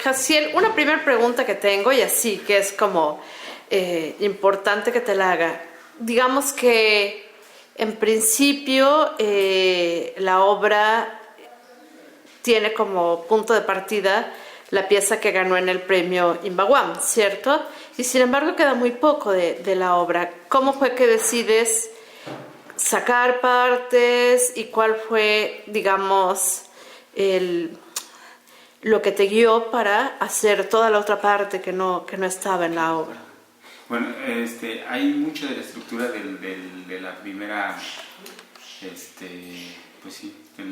Jaciel, una primera pregunta que tengo y así, que es como importante que te la haga. Digamos que en principio la obra tiene como punto de partida la pieza que ganó en el premio Imbaguam, ¿cierto? Y sin embargo queda muy poco de la obra. ¿Cómo fue que decides sacar partes y cuál fue, digamos, el, lo que te guió para hacer toda la otra parte que no estaba en la obra? Bueno, hay mucho de la estructura de la primera, pues sí, de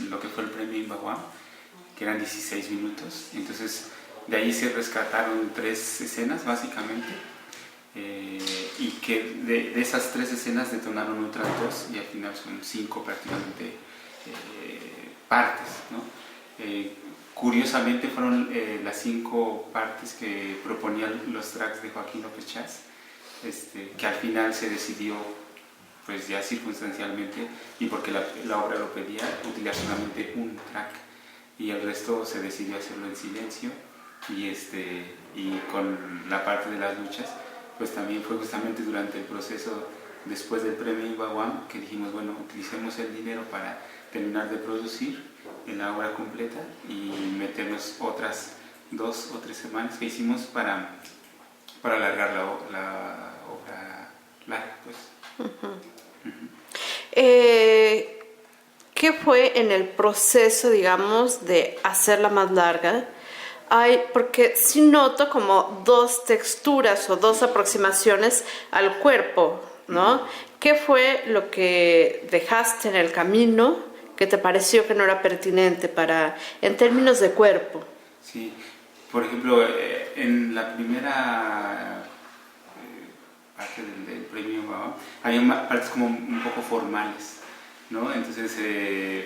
lo que fue el premio Imbaguam, que eran 16 minutos. Entonces, de ahí se rescataron 3 escenas, básicamente, y que de esas 3 escenas detonaron otras 2, y al final son 5 prácticamente partes, ¿no? Curiosamente fueron las 5 partes que proponían los tracks de Joaquín López Chaz, que al final se decidió, pues ya circunstancialmente, y porque la obra lo pedía, utilizar solamente un track, y el resto se decidió hacerlo en silencio, y con la parte de las luchas, pues también fue justamente durante el proceso después del premio Imbaguam que dijimos, bueno, utilicemos el dinero para terminar de producir en la obra completa y meternos otras 2 o 3 semanas que hicimos para alargar la obra larga, pues. ¿Qué fue en el proceso, digamos, de hacerla más larga? Porque sí noto como dos texturas o dos aproximaciones al cuerpo, ¿no? ¿Qué fue lo que dejaste en el camino que te pareció que no era pertinente en términos de cuerpo? Sí, por ejemplo, en la primera parte del premio Baba, había partes como un poco formales, ¿no? Entonces,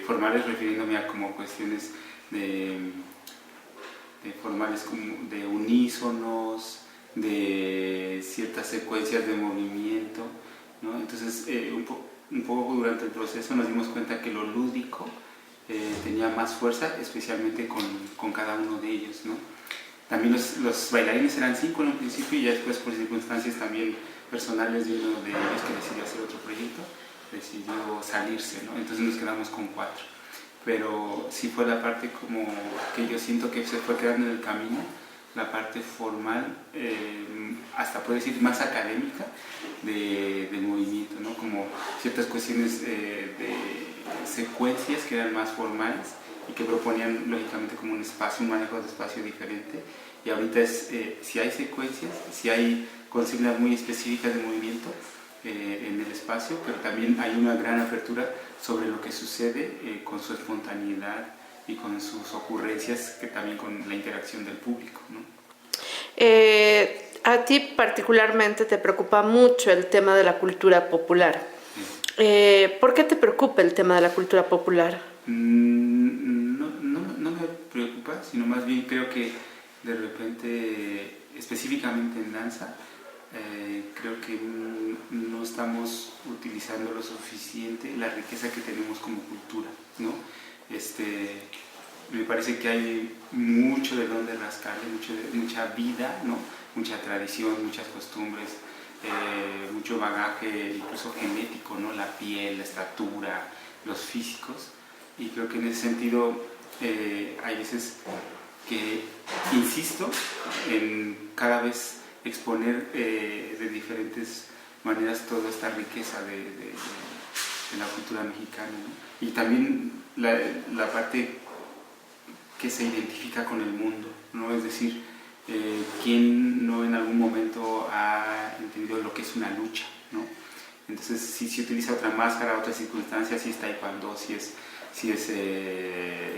formales refiriéndome a como cuestiones de formales como de unísonos, de ciertas secuencias de movimiento, ¿no? Entonces, un poco durante el proceso nos dimos cuenta que lo lúdico tenía más fuerza, especialmente con cada uno de ellos, ¿no? También los bailarines eran 5 en un principio y ya después por circunstancias también personales de uno de ellos que decidió hacer otro proyecto, decidió salirse, ¿no? Entonces nos quedamos con 4. Pero sí fue la parte como que yo siento que se fue quedando en el camino, la parte formal, hasta puedo decir más académica del movimiento, ¿no? Como ciertas cuestiones de secuencias que eran más formales y que proponían lógicamente como un espacio, un manejo de espacio diferente. Y ahorita si hay secuencias, si hay consignas muy específicas de movimiento en el espacio, pero también hay una gran apertura sobre lo que sucede con su espontaneidad y con sus ocurrencias, que también con la interacción del público, ¿no? A ti particularmente te preocupa mucho el tema de la cultura popular. ¿Por qué te preocupa el tema de la cultura popular? No me preocupa, sino más bien creo que de repente, específicamente en danza, creo que no estamos utilizando lo suficiente la riqueza que tenemos como cultura, ¿no? Me parece que hay mucho de dónde rascarle, mucha vida, ¿no? Mucha tradición, muchas costumbres, mucho bagaje, incluso genético, ¿no? La piel, la estatura, los físicos. Y creo que en ese sentido hay veces que insisto en cada vez exponer de diferentes maneras toda esta riqueza de la cultura mexicana, ¿no? Y también la parte que se identifica con el mundo, ¿no? Es decir, ¿quién no en algún momento ha entendido lo que es una lucha, ¿no? Entonces, si se utiliza otra máscara, otras circunstancias, si es taekwondo, si es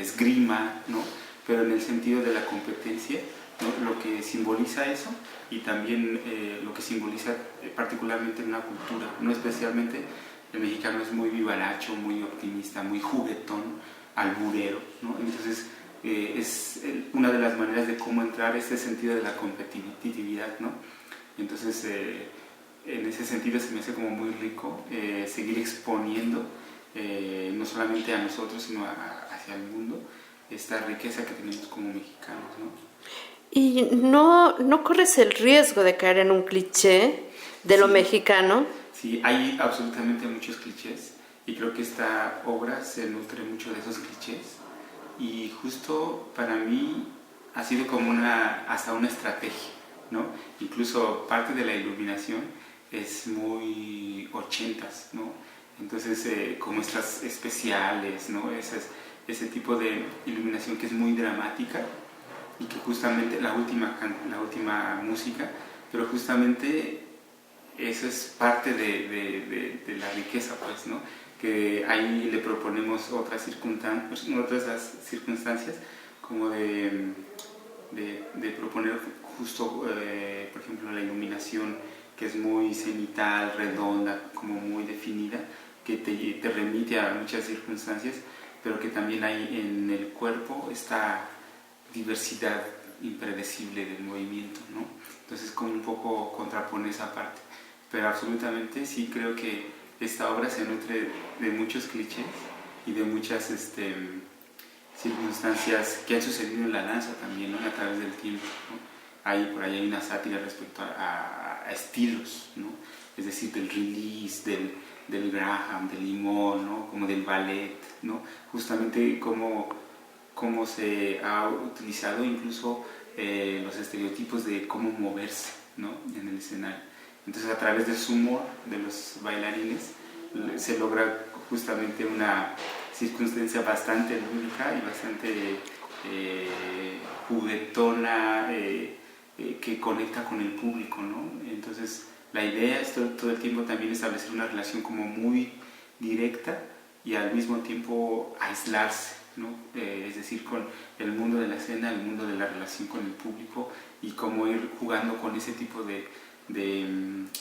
esgrima, ¿no? Pero en el sentido de la competencia, ¿no? Lo que simboliza eso y también lo que simboliza particularmente en una cultura, no especialmente el mexicano es muy vivaracho, muy optimista, muy juguetón, alburero, ¿no? Entonces es una de las maneras de cómo entrar este sentido de la competitividad, ¿no? Entonces en ese sentido se me hace como muy rico seguir exponiendo no solamente a nosotros sino hacia el mundo esta riqueza que tenemos como mexicanos, ¿no? Y no corres el riesgo de caer en un cliché de lo Sí, mexicano. sí, hay absolutamente muchos clichés y creo que esta obra se nutre mucho de esos clichés y justo para mí ha sido como hasta una estrategia, ¿no? Incluso parte de la iluminación es muy ochentas, ¿no? Entonces, como estas especiales, ¿no? Ese tipo de iluminación que es muy dramática y que justamente la última música, pero justamente eso es parte de la riqueza, pues, ¿no? Que ahí le proponemos otras circunstancias como de proponer justo, por ejemplo, la iluminación que es muy cenital, redonda, como muy definida, que te remite a muchas circunstancias, pero que también hay en el cuerpo esta diversidad impredecible del movimiento, ¿no? Entonces como un poco contrapone esa parte, pero absolutamente sí creo que esta obra se nutre de muchos clichés y de muchas circunstancias que han sucedido en la danza también, ¿no? A través del tiempo, ¿no? Por ahí hay una sátira respecto a estilos, ¿no? Es decir, del release, del Graham, del limón, ¿no? Como del ballet, ¿no? Justamente cómo se ha utilizado incluso los estereotipos de cómo moverse, ¿no? En el escenario. Entonces, a través del humor de los bailarines se logra justamente una circunstancia bastante lúdica y bastante juguetona, que conecta con el público, ¿no? Entonces, la idea es todo el tiempo también establecer una relación como muy directa y al mismo tiempo aislarse, ¿no? Es decir, con el mundo de la escena, el mundo de la relación con el público y cómo ir jugando con ese tipo de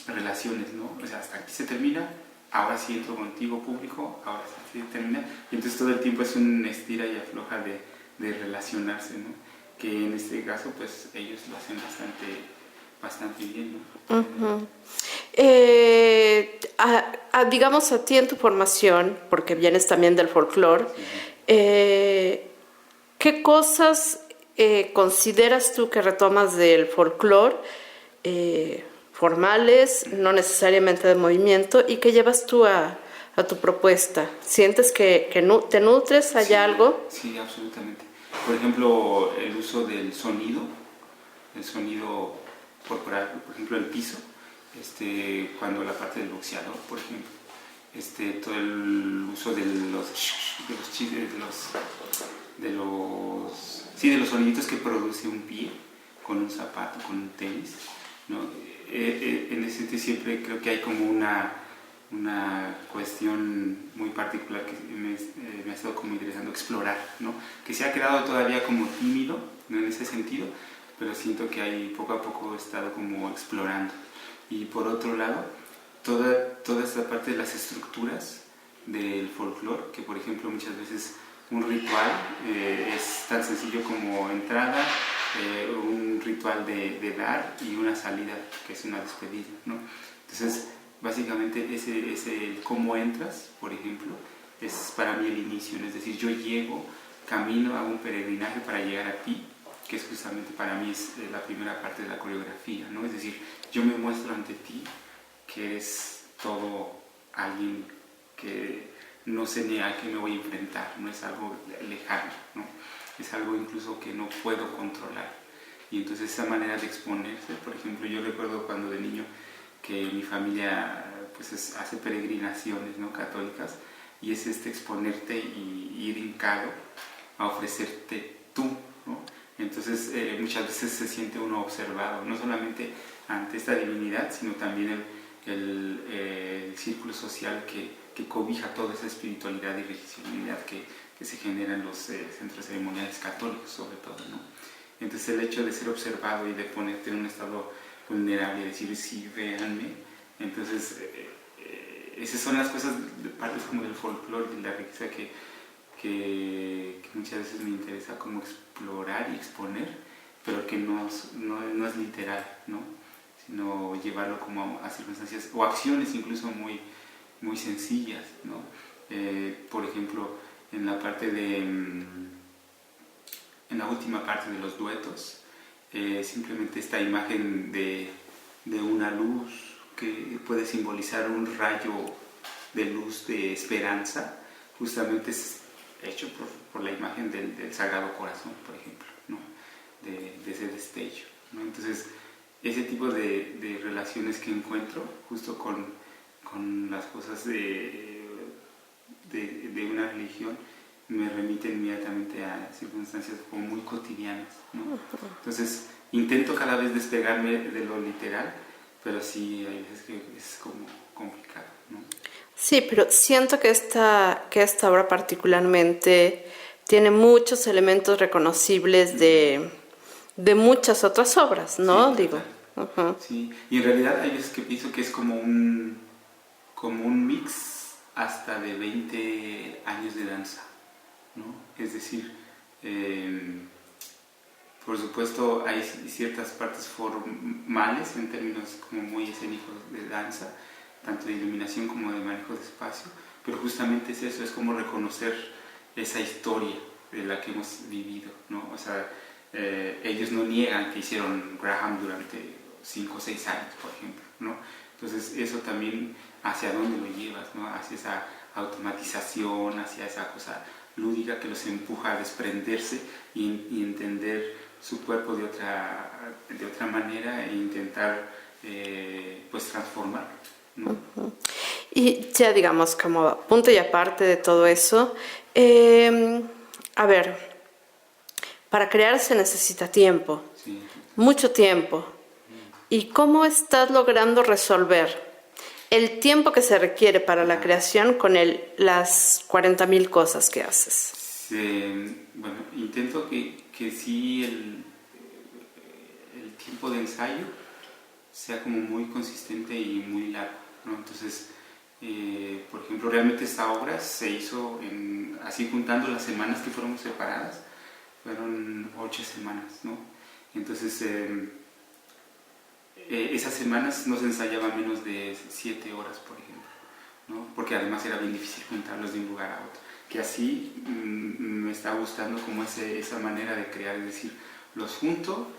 relaciones, ¿no? O sea, hasta aquí se termina, ahora sí entro contigo público, ahora sí se termina, y entonces todo el tiempo es un estira y afloja de relacionarse, ¿no? Que en este caso, pues ellos lo hacen bastante bien, ¿no? Uh-huh. Digamos a ti en tu formación, porque vienes también del folclore, Sí. ¿qué cosas consideras tú que retomas del folclore, formales, no necesariamente de movimiento, y que llevas tú a tu propuesta? ¿Sientes que te nutres? ¿Hay Sí, algo? sí, absolutamente. Por ejemplo, el uso del sonido, el sonido corporal, por ejemplo, el piso, cuando la parte del boxeador, por ejemplo, todo el uso de los soniditos que produce un pie con un zapato, con un tenis, ¿no? En ese sentido siempre creo que hay como una cuestión muy particular que me ha estado como interesando explorar, ¿no? Que se ha quedado todavía como tímido, ¿no? En ese sentido, pero siento que ahí poco a poco he estado como explorando. Y por otro lado, toda esta parte de las estructuras del folclore, que por ejemplo muchas veces un ritual es tan sencillo como entrada, un ritual de dar y una salida, que es una despedida, ¿no? Entonces, básicamente ese cómo entras, por ejemplo, es para mí el inicio, ¿no? Es decir, yo llego, camino a un peregrinaje para llegar a ti, que es justamente para mí es la primera parte de la coreografía, ¿no? Es decir, yo me muestro ante ti que eres todo alguien que no sé ni a qué me voy a enfrentar, no es algo lejano, ¿no? Es algo incluso que no puedo controlar. Y entonces esa manera de exponerse, por ejemplo, yo recuerdo cuando de niño que mi familia pues hace peregrinaciones, ¿no? Católicas, y es exponerte y ir hincado a ofrecerte tú, ¿no? Entonces muchas veces se siente uno observado, no solamente ante esta divinidad, sino también el círculo social que cobija toda esa espiritualidad y religiosidad que se genera en los centros ceremoniales católicos sobre todo, ¿no? Entonces el hecho de ser observado y de ponerte en un estado vulnerable y decir sí, véanme, entonces esas son las cosas, partes como del folclore y la riqueza que muchas veces me interesa como explorar y exponer, pero que no es literal, ¿no? Sino llevarlo como a circunstancias o acciones incluso muy, muy sencillas, ¿no? Por ejemplo, en la parte en la última parte de los duetos, simplemente esta imagen de una luz que puede simbolizar un rayo de luz de esperanza, justamente es hecho por la imagen del Sagrado Corazón, por ejemplo, ¿no? de ese destello, ¿no? Entonces, ese tipo de relaciones que encuentro justo con las cosas de una religión me remiten inmediatamente a circunstancias como muy cotidianas, ¿no? Entonces, intento cada vez despegarme de lo literal, pero sí hay veces que es como complicado, ¿no? Sí, pero siento que que esta obra particularmente tiene muchos elementos reconocibles de muchas otras obras, ¿no? Sí, Digo. total. Ujú. Sí, y en realidad hay veces que pienso que es como un mix hasta de 20 años de danza, ¿no? Es decir, por supuesto hay ciertas partes formales en términos como muy escénicos de danza, tanto de iluminación como de manejo de espacio, pero justamente es eso, es como reconocer esa historia de la que hemos vivido, ¿no? O sea, ellos no niegan que hicieron Graham durante 5 o 6 años, por ejemplo, ¿no? Entonces eso también hacia dónde lo llevas, ¿no? Hacia esa automatización, hacia esa cosa lúdica que los empuja a desprenderse y entender su cuerpo de otra manera e intentar pues transformar, ¿no? Y ya digamos, como punto y aparte de todo eso, a ver, para crear se necesita tiempo, Sí. mucho tiempo. ¿Y cómo estás logrando resolver el tiempo que se requiere para la Ajá. creación con las 40.000 cosas que haces? Bueno, intento que sí el tiempo de ensayo sea como muy consistente y muy largo, ¿no? Entonces, por ejemplo, realmente esta obra se hizo así juntando las semanas que fueron separadas, fueron 8 semanas, ¿no? Entonces, esas semanas no se ensayaba menos de 7 horas, por ejemplo, ¿no? Porque además era bien difícil juntarlos de un lugar a otro. Que así me está gustando como esa manera de crear, es decir, los junto,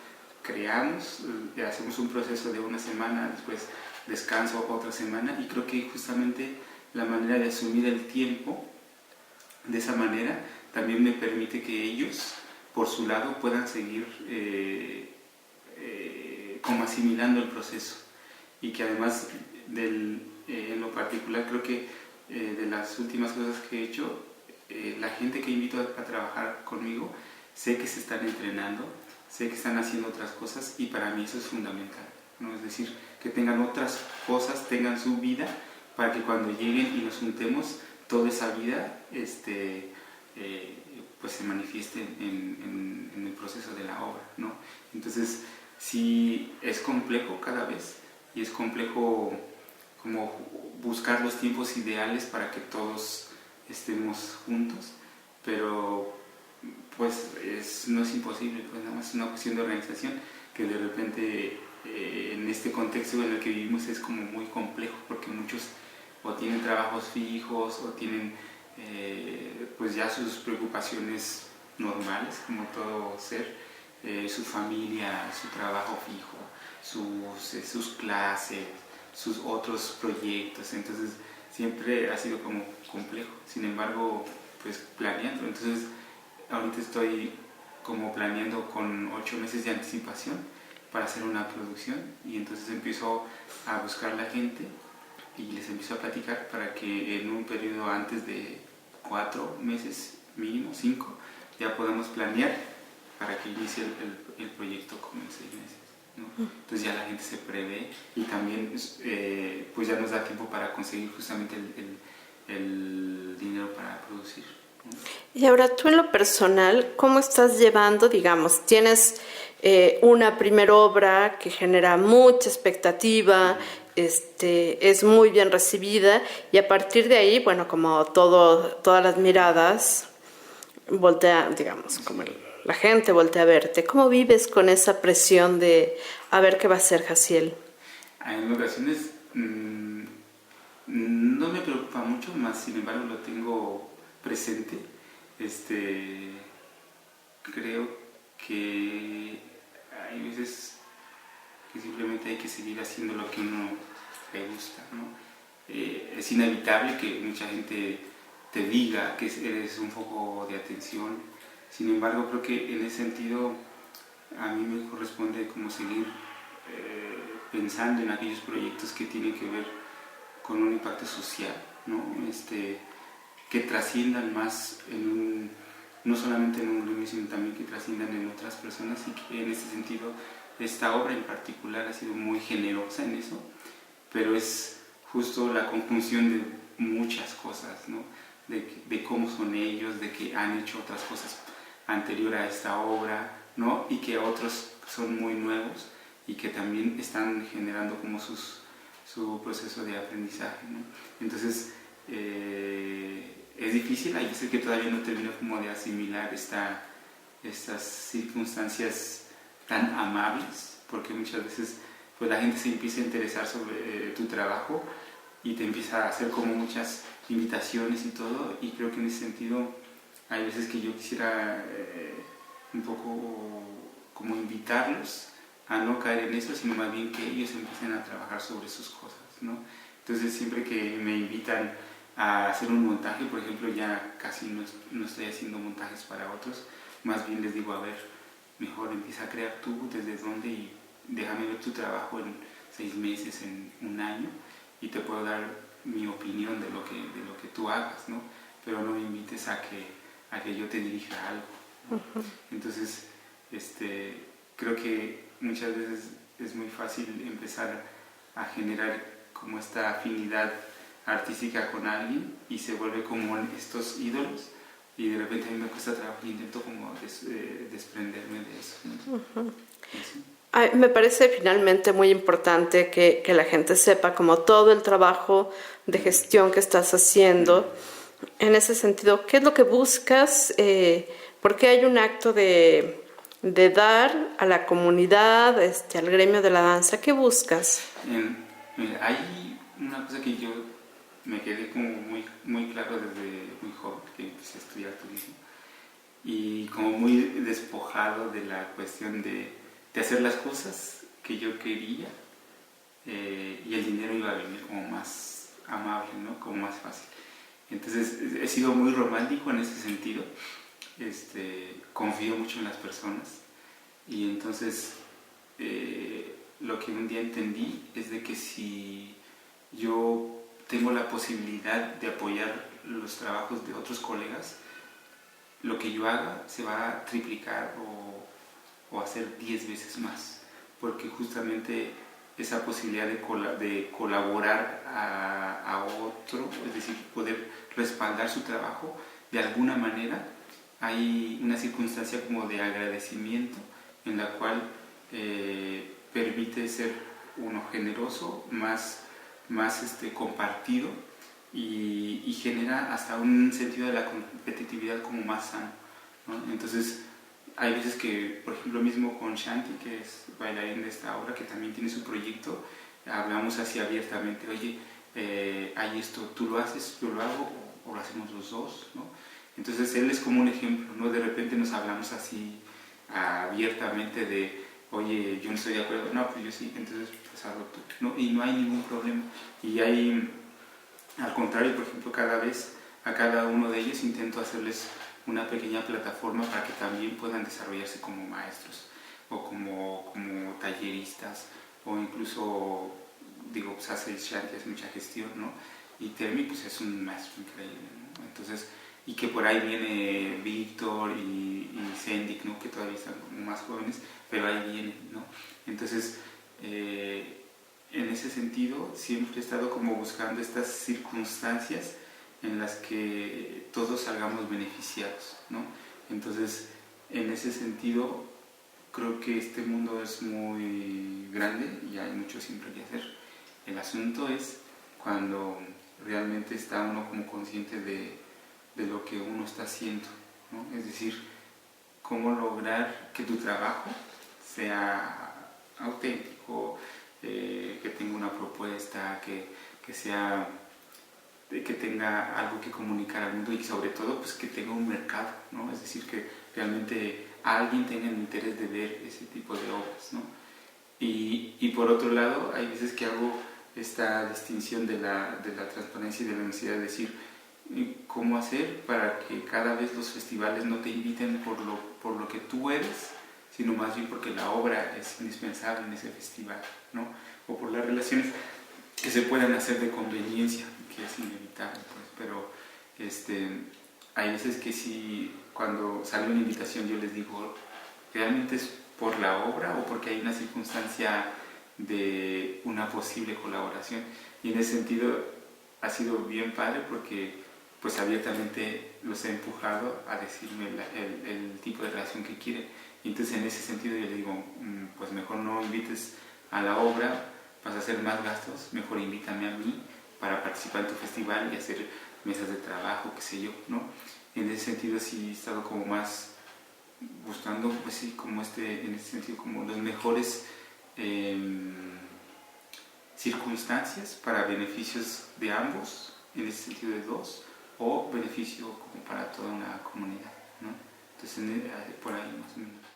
creamos, hacemos un proceso de una semana, después descanso otra semana, y creo que justamente la manera de asumir el tiempo de esa manera también me permite que ellos, por su lado, puedan seguir como asimilando el proceso, y que además en lo particular creo que de las últimas cosas que he hecho, la gente que invito a trabajar conmigo, sé que se están entrenando, sé que están haciendo otras cosas, y para mí eso es fundamental, ¿no? Es decir, que tengan otras cosas, tengan su vida, para que cuando lleguen y nos juntemos, toda esa vida pues se manifieste en el proceso de la obra, ¿no? Entonces, sí es complejo cada vez, y es complejo como buscar los tiempos ideales para que todos estemos juntos, pero pues no es imposible, pues nada más es una cuestión de organización que de repente en este contexto en el que vivimos es como muy complejo, porque muchos o tienen trabajos fijos o tienen pues ya sus preocupaciones normales, como todo ser, su familia, su trabajo fijo, sus clases, sus otros proyectos. Entonces siempre ha sido como complejo. Sin embargo, pues planeando. Entonces ahorita estoy como planeando con 8 meses de anticipación para hacer una producción, y entonces empiezo a buscar la gente y les empiezo a platicar para que en un periodo antes de 4 meses, mínimo 5, ya podamos planear para que inicie el proyecto como en 6 meses, ¿no? Entonces ya la gente se prevé, y también pues ya nos da tiempo para conseguir justamente el dinero para producir, ¿no? Y ahora tú en lo personal, ¿cómo estás llevando, digamos, tienes una primera obra que genera mucha expectativa, es muy bien recibida, y a partir de ahí, bueno, como todas las miradas voltea, digamos, como la gente voltea a verte? ¿Cómo vives con esa presión de a ver qué va a hacer Jaciel? En ocasiones no me preocupa mucho, más sin embargo lo tengo presente. Creo que hay veces que simplemente hay que seguir haciendo lo que uno le gusta, ¿no? Es inevitable que mucha gente te diga que eres un foco de atención. Sin embargo, creo que en ese sentido a mí me corresponde como seguir pensando en aquellos proyectos que tienen que ver con un impacto social, ¿no? Que trasciendan más no solamente en un gremio, sino también que trasciendan en otras personas, y que en ese sentido esta obra en particular ha sido muy generosa en eso, pero es justo la conjunción de muchas cosas, ¿no? De cómo son ellos, de que han hecho otras cosas anterior a esta obra, ¿no? Y que otros son muy nuevos y que también están generando como su proceso de aprendizaje, ¿no? Entonces, es difícil, hay veces que todavía no termino como de asimilar estas circunstancias tan amables, porque muchas veces pues la gente se empieza a interesar sobre tu trabajo y te empieza a hacer como muchas invitaciones y todo, y creo que en ese sentido hay veces que yo quisiera un poco como invitarlos a no caer en eso, sino más bien que ellos empiecen a trabajar sobre sus cosas, ¿no? Entonces siempre que me invitan a hacer un montaje, por ejemplo, ya casi no estoy haciendo montajes para otros, más bien les digo, a ver, mejor empieza a crear tú desde dónde y déjame ver tu trabajo en 6 meses, en un año, y te puedo dar mi opinión de lo que tú hagas, ¿no? Pero no me invites a que yo te dirija algo, ¿no? Uh-huh. Entonces, creo que muchas veces es muy fácil empezar a generar como esta afinidad artística con alguien y se vuelve como estos ídolos, y de repente a mí me cuesta trabajo y intento como desprenderme de eso, ¿no? Uh-huh. Ay, me parece finalmente muy importante que la gente sepa como todo el trabajo de gestión que estás haciendo. En ese sentido, ¿qué es lo que buscas? Porque hay un acto de dar a la comunidad, al gremio de la danza. ¿Qué buscas? Mira, hay una cosa que yo me quedé como muy, muy claro desde muy joven, que empecé a estudiar turismo, y como muy despojado de la cuestión de hacer las cosas que yo quería, y el dinero iba a venir como más amable, ¿no? Como más fácil. Entonces he sido muy romántico en ese sentido, confío mucho en las personas, y entonces lo que un día entendí es de que si yo tengo la posibilidad de apoyar los trabajos de otros colegas, lo que yo haga se va a triplicar o hacer 10 veces más, porque justamente esa posibilidad de colaborar a otro, es decir, poder respaldar su trabajo, de alguna manera hay una circunstancia como de agradecimiento en la cual permite ser uno generoso, más compartido, y genera hasta un sentido de la competitividad como más sano, ¿no? Entonces hay veces que, por ejemplo, mismo con Shanti, que es bailarín de esta obra, que también tiene su proyecto, hablamos así abiertamente, oye, hay esto, tú lo haces, yo lo hago, o lo hacemos los dos, ¿no? Entonces él es como un ejemplo, ¿no? De repente nos hablamos así abiertamente de, oye, yo no estoy de acuerdo, no, pues yo sí, entonces pues hazlo tú, ¿no? Y no hay ningún problema. Y hay, al contrario, por ejemplo, cada vez a cada uno de ellos intento hacerles una pequeña plataforma para que también puedan desarrollarse como maestros o como talleristas, o incluso, digo, pues hace mucha gestión, ¿no? Y Termi pues es un maestro increíble, ¿no? Entonces, y que por ahí viene Víctor y Sendik, ¿no? Que todavía están como más jóvenes, pero ahí vienen, ¿no? Entonces, en ese sentido siempre he estado como buscando estas circunstancias en las que todos salgamos beneficiados, ¿no? Entonces, en ese sentido, creo que este mundo es muy grande y hay mucho siempre que hacer. El asunto es cuando realmente está uno como consciente de lo que uno está haciendo, ¿no? Es decir, cómo lograr que tu trabajo sea auténtico, que tenga una propuesta, que sea, que tenga algo que comunicar al mundo, y sobre todo pues que tenga un mercado, ¿no? Es decir, que realmente alguien tenga el interés de ver ese tipo de obras, ¿no? Y por otro lado, hay veces que hago esta distinción de la transparencia y de la necesidad de decir cómo hacer para que cada vez los festivales no te inviten por lo que tú eres, sino más bien porque la obra es indispensable en ese festival, ¿no? O por las relaciones que se puedan hacer de conveniencia, que es inevitable, pues, pero hay veces que sí, cuando sale una invitación yo les digo, ¿realmente es por la obra o porque hay una circunstancia de una posible colaboración? Y en ese sentido ha sido bien padre porque pues abiertamente los he empujado a decirme el tipo de relación que quieren. Y entonces en ese sentido yo le digo, pues mejor no invites a la obra, vas a hacer más gastos, mejor invítame a mí para participar en tu festival y hacer mesas de trabajo, qué sé yo, ¿no? En ese sentido sí he estado como más buscando, pues sí, como en ese sentido, como los mejores circunstancias para beneficios de ambos, en ese sentido de dos, o beneficio como para toda una comunidad, ¿no? Entonces por ahí más o menos.